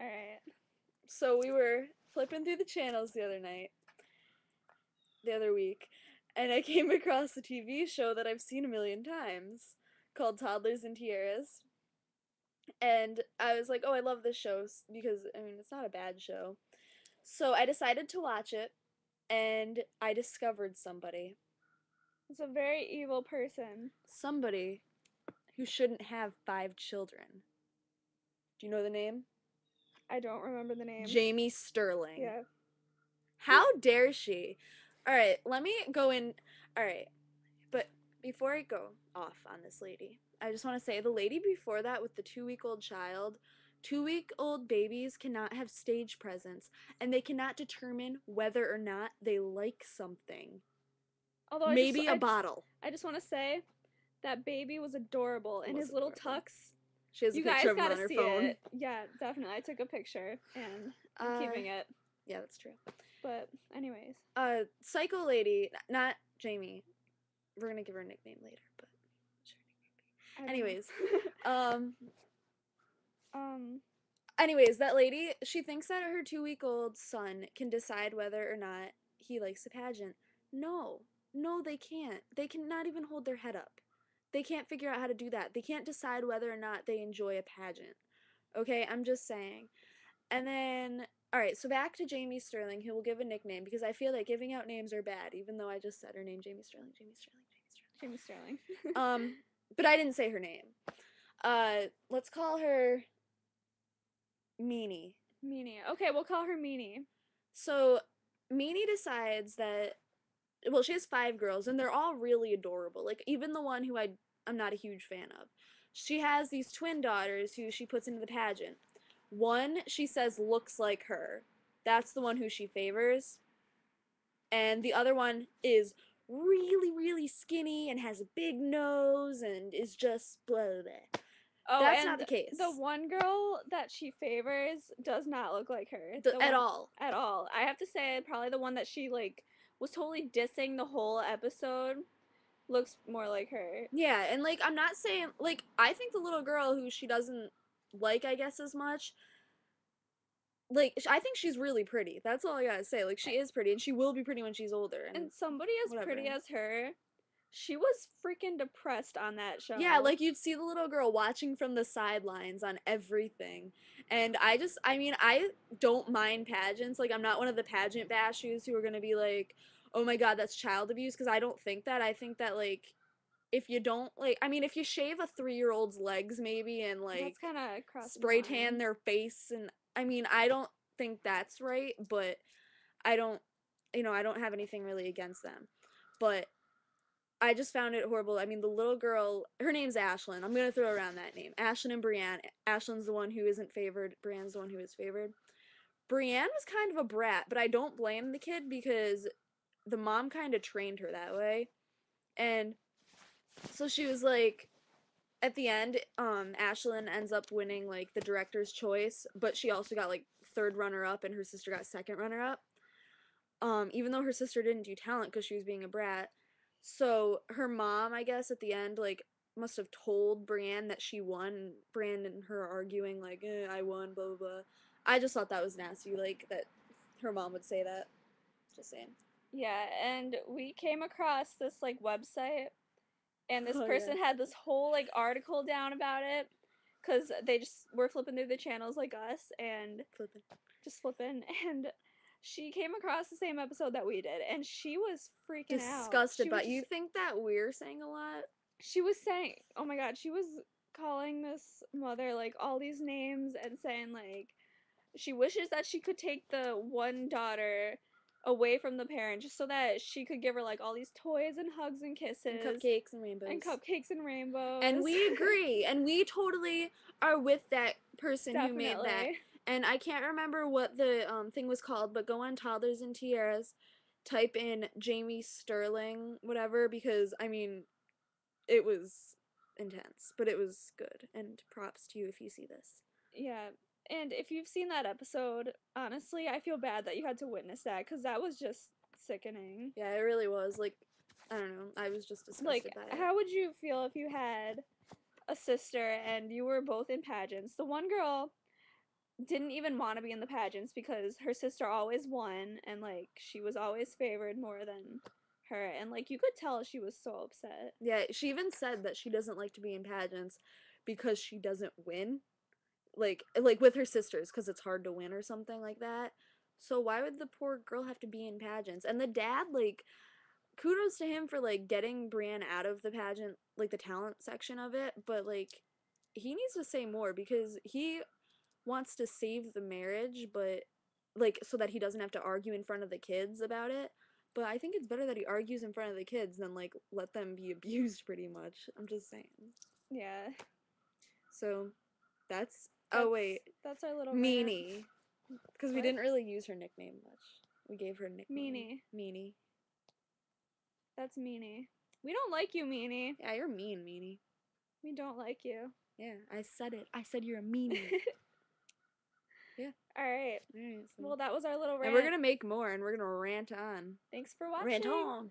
Alright. So we were flipping through the channels the other week, and I came across a TV show that I've seen a million times called Toddlers and Tiaras. And I was like, oh, I love this show because, I mean, it's not a bad show. So I decided to watch it, and I discovered somebody. It's a very evil person. Somebody who shouldn't have 5 children. Do you know the name? I don't remember the name. Jamie Sterling. Yeah. How dare she? Alright, let me go in. Alright, but before I go off on this lady, I just want to say the lady before that with the 2-week-old child, 2-week-old babies cannot have stage presence, and they cannot determine whether or not they like something. Although Maybe a bottle. I just want to say that baby was adorable, and his little adorable. tux. She has a You picture guys of him gotta on her see phone. it. Yeah, definitely. I took a picture, and I'm keeping it. Yeah, that's true. But anyways. Psycho lady, not Jamie. We're gonna give her a nickname later, but sure. Anyways, anyways, that lady, she thinks that her 2-week-old son can decide whether or not he likes a pageant. No, they can't. They cannot even hold their head up. They can't figure out how to do that. They can't decide whether or not they enjoy a pageant. Okay, I'm just saying. And then, alright, so back to Jamie Sterling, who will give a nickname, because I feel that giving out names are bad, even though I just said her name, Jamie Sterling. Jamie Sterling. But I didn't say her name. Let's call her Meanie. Meanie. Okay, we'll call her Meanie. So, Meanie decides that, well, she has 5 girls, and they're all really adorable. Like, even the one who I'm not a huge fan of. She has these twin daughters who she puts into the pageant. One, she says, looks like her. That's the one who she favors. And the other one is really, really skinny and has a big nose and is just blah, blah, blah. Oh, that's and not the case. The one girl that she favors does not look like her. At all. At all. I have to say, probably the one that she, like, was totally dissing the whole episode looks more like her. Yeah, and, like, I'm not saying, like, I think the little girl who she doesn't like, I guess, as much, like, I think she's really pretty. That's all I gotta say. Like, she is pretty, and she will be pretty when she's older. And somebody as pretty as her, she was freaking depressed on that show. Yeah, like, you'd see the little girl watching from the sidelines on everything. And I don't mind pageants. Like, I'm not one of the pageant bashes who are gonna be like, oh my god, that's child abuse, because I don't think that. I think that, like, if you don't, like, I mean, if you shave a 3-year-old's legs, maybe, and, like, that's kind of spray tan their face, and, I mean, I don't think that's right, but I don't have anything really against them. But I just found it horrible. I mean, the little girl, her name's Ashlyn. I'm gonna throw around that name. Ashlyn and Brienne. Ashlyn's the one who isn't favored. Brienne's the one who is favored. Brienne was kind of a brat, but I don't blame the kid because the mom kind of trained her that way. And so she was like, at the end, Ashlyn ends up winning, like, the director's choice, but she also got, like, 3rd runner-up, and her sister got 2nd runner-up. Even though her sister didn't do talent because she was being a brat. So her mom, I guess, at the end, like, must have told Brienne that she won. Brienne and her arguing, like, I won, blah, blah, blah. I just thought that was nasty, like, that her mom would say that. Just saying. Yeah, and we came across this, like, website, and this person had this whole, like, article down about it, because they just were flipping through the channels like us, and just flipping, and she came across the same episode that we did, and she was freaking disgusted by it. You think that we're saying a lot? She was saying, oh my god, she was calling this mother, like, all these names and saying, like, she wishes that she could take the one daughter away from the parent just so that she could give her, like, all these toys and hugs and kisses. And cupcakes and rainbows. And we agree. And we totally are with that person who made that. And I can't remember what the thing was called, but go on Toddlers and Tiaras, type in Jamie Sterling, whatever, because, I mean, it was intense, but it was good. And props to you if you see this. Yeah. And if you've seen that episode, honestly, I feel bad that you had to witness that, because that was just sickening. Yeah, it really was. Like, I don't know. I was just disgusted by it. How would you feel if you had a sister and you were both in pageants? The one girl didn't even want to be in the pageants because her sister always won and like she was always favored more than her, and like you could tell she was so upset. Yeah, she even said that she doesn't like to be in pageants because she doesn't win. Like with her sisters because it's hard to win or something like that. So why would the poor girl have to be in pageants? And the dad, like, kudos to him for like getting Brienne out of the pageant, like the talent section of it, but like he needs to say more because he wants to save the marriage, but like so that he doesn't have to argue in front of the kids about it. But I think it's better that he argues in front of the kids than like let them be abused pretty much. I'm just saying. Yeah. So that's That's, oh wait, that's our little rant. Meanie. Because we What? didn't really use her nickname much. We gave her a nickname. Meanie. Meanie. That's Meanie. We don't like you, Meanie. Yeah, you're mean, Meanie. We don't like you. Yeah, I said it. I said you're a meanie. Yeah. Alright. Alright, so. Well, that was our little rant. And we're gonna make more and we're gonna rant on. Thanks for watching. Rant on.